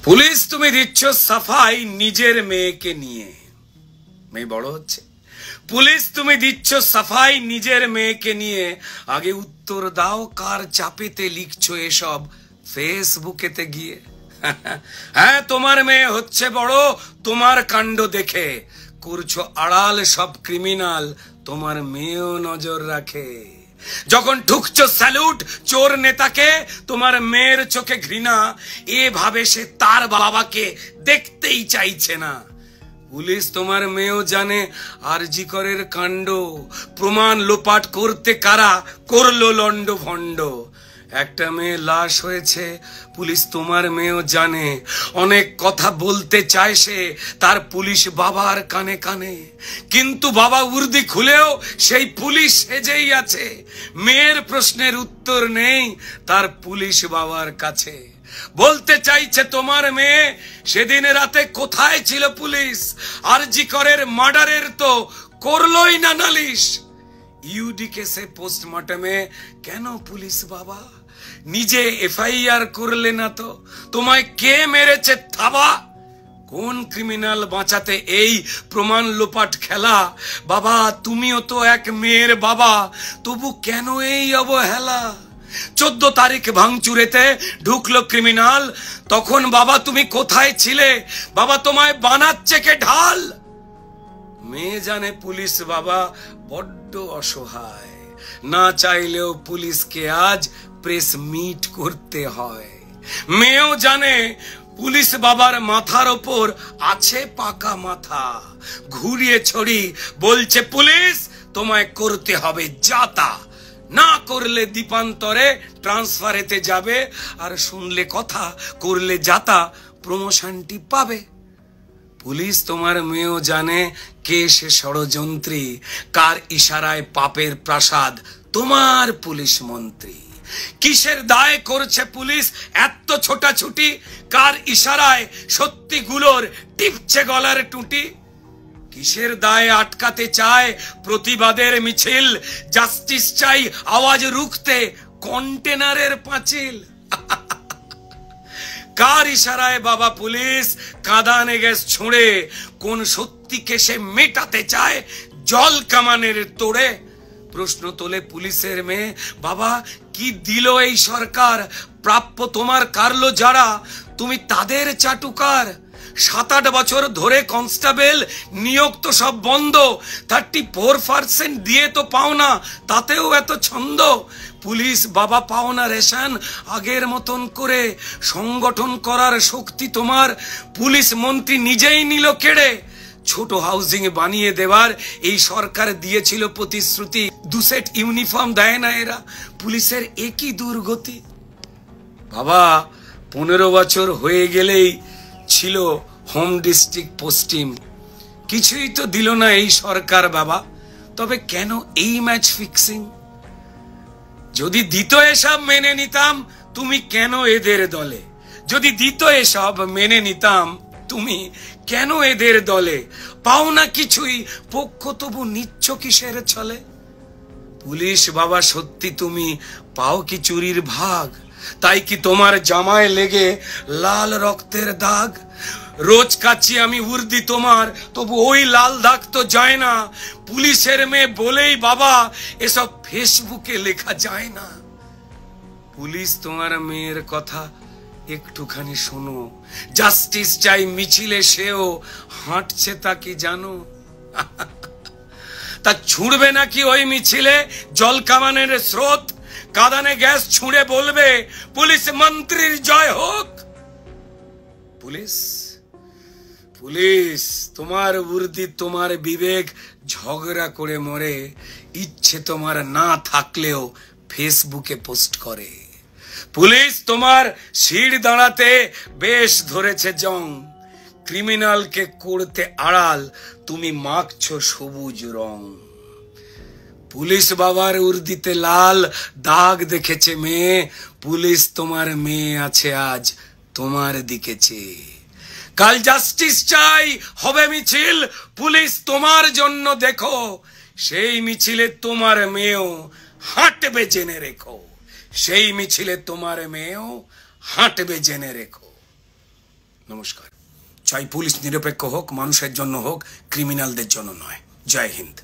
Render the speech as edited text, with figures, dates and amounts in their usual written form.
Police তুমি দিচ্ছ সাফাই নিজের মেয়েকে নিয়ে, মেয়ে বড় হচ্ছে। পুলিশ তুমি দিচ্ছ সাফাই নিজের মেয়েকে নিয়ে, আগে উত্তর দাও কার চাপেতে লিখছো এসব ফেসবুকেতে গিয়ে। হ্যাঁ, তোমার মেয়ে হচ্ছে বড়, তোমার কাণ্ড দেখে করছো আড়াল সব ক্রিমিনাল, তোমার মেয়েও নজর রাখে। যখন ঠুকছো স্যালুট চোর নেতাকে, তোমার মেয়ের চোখে ঘৃণা, এভাবে সে তার বাবাকে দেখতেই চাইছে না। পুলিশ তোমার মেয়েও জানে আরজি করের কাণ্ড, প্রমাণ লোপাট করতে কারা করলো লন্ড ভন্ড। একটা মেয়ে লাশ হয়েছে, পুলিশ তোমার মেয়েও জানে, অনেক কথা বলতে চায় সে তার পুলিশ বাবার কানে কানে, কিন্তু বাবা উর্দি খুলেও সেই পুলিশ সেজেই আছে। মেয়ের প্রশ্নের উত্তর নেই তার পুলিশ বাবার কাছে। বলতে চাইছে তোমার মেয়ে, সেদিন রাতে কোথায় ছিল পুলিশ? আরজি করের মার্ডারের তো করলোই না নালিশ। ইউডি কেসে পোস্টমর্টমে কেন পুলিশ বাবা নিজে এফআইআর করলে না তো? তোমায় কে মেরেছে থাবা? কোন ক্রিমিনাল বাঁচাতে এই প্রমাণ লোপাট খেলা? বাবা তুমিও তো এক মেয়ের বাবা, তবু কেন এই অবহেলা? 14 তারিখ ভাঙচুরেতে ঢুকলো ক্রিমিনাল, তখন বাবা তুমি কোথায় ছিলে? বাবা তোমায় বানাচ্ছে কে ঢাল? মেয়ে জানে পুলিশ বাবা বড্ড অসহায়, না চাইলেও পুলিশকে আজ প্রেস মিট করতে হয়। মেয়েও জানে পুলিশ বাবার মাথার ওপর আছে পাকা মাথা, ঘুরিয়ে ছড়ি বলছে পুলিশ তোমায় করতে হবে যাতা, না করলে দ্বীপান্তরে ট্রান্সফারেতে যাবে, আর শুনলে কথা করলে যাতা প্রমোশনটি পাবে। পুলিশ তোমার মেয়েও জানে কে সে ষড়যন্ত্রী, কার ইশারায় পাপের প্রাসাদ তোমার পুলিশ মন্ত্রী। কিসের দায় করছে পুলিশ এত ছোটাছুটি, কার ইশারায় সত্যিগুলোর টিপছে গলার টুটি? কিসের দায় আটকাতে চায় প্রতিবাদের মিছিল, জাস্টিস চাই আওয়াজ রুখতে কন্টেনারের পাঁচিল। কার ইশারায় বাবা পুলিশ কাঁদানে গ্যাস ছুঁড়ে কোন সত্যিকে সে মেটাতে চায় জল কামানের তোড়ে? প্রশ্ন তোলে পুলিশের মেয়ে, বাবা কি দিল এই সরকার? প্রাপ্য তোমার কারলো যারা, তুমি তাদের চাটুকার। 7-8 বছর ধরে কনস্টেবল নিয়োগ তো সব বন্ধ, 34% দিয়ে তো পাও না, তাতেও এত ছন্দ। পুলিশ বাবা পাও না রেশন আগের মতন করে, সংগঠন করার শক্তি তোমার পুলিশ মন্ত্রী নিজেই নিল কেড়ে। ছোট হাউজিং বানিয়ে দেওয়ার এই সরকার দিয়েছিল প্রতিশ্রুতি, 2 সেট ইউনিফর্ম দেয় না এরা, পুলিশের একই দুর্গতি। বাবা 15 বছর হয়ে গেলেই ছিল হোম ডিস্ট্রিক্ট পোস্টিং, কিছুই তো দিল না এই সরকার বাবা, তবে কেন এই ম্যাচ ফিক্সিং? যদি দিত এসব মেনে নিতাম, তুমি কেন এদের দলে? যদি দিত এসব মেনে নিতাম, তুমি কেন এদের দলে? পাও না কিছুই, পক্ষ তবু নিচ্ছ কিসের ছলে? পুলিশ বাবা সত্যি তুমি পাও কি চুরির ভাগ? তাই কি তোমার জামায় লেগে লাল রক্তের দাগ? রোজ কাচ্ছি আমি উর্দি তোমার, তবু ওই লাল দাগ তো যায় না। পুলিশের মেয়ে বলেই বাবা এসব ফেসবুকে লেখা যায় না। পুলিশ তোমার মেয়ের কথা একটুখানি শোনো, জাস্টিস চাই মিছিলে সেও হাঁটছে তা কি জানো? তা ছুঁড়বে নাকি ওই মিছিলে জল কামানের স্রোত? কাঁদানে গ্যাস ছুঁড়ে বলবে পুলিশ মন্ত্রীর জয় হোক? পুলিশ পুলিশ তোমার উর্দি তোমার বিবেক ঝগড়া করে মরে, ইচ্ছে তোমার না থাকলেও ফেসবুকে পোস্ট করে। পুলিশ তোমার সিঁড় দাঁড়াতে বেশ ধরেছে জং, ক্রিমিনালকে করতে আড়াল তুমি মাখছো সবুজ রং। পুলিশ বাবার উর্দিতে লাল দাগ দেখেছে মেয়ে, পুলিশ তোমার মেয়ে আছে আজ তোমার দিকে চেয়ে। কাল জাস্টিস চাই হবে মিছিল, পুলিশ তোমার জন্য দেখো, সেই মিছিলে তোমার মেয়েও হাঁটবে জেনে রেখো, সেই মিছিলে তোমার মেয়েও হাঁটবে জেনে রেখো। নমস্কার। চাই পুলিশ নিরপেক্ষ হোক, মানুষের জন্য হোক, ক্রিমিনালদের জন্য নয়। জয় হিন্দ।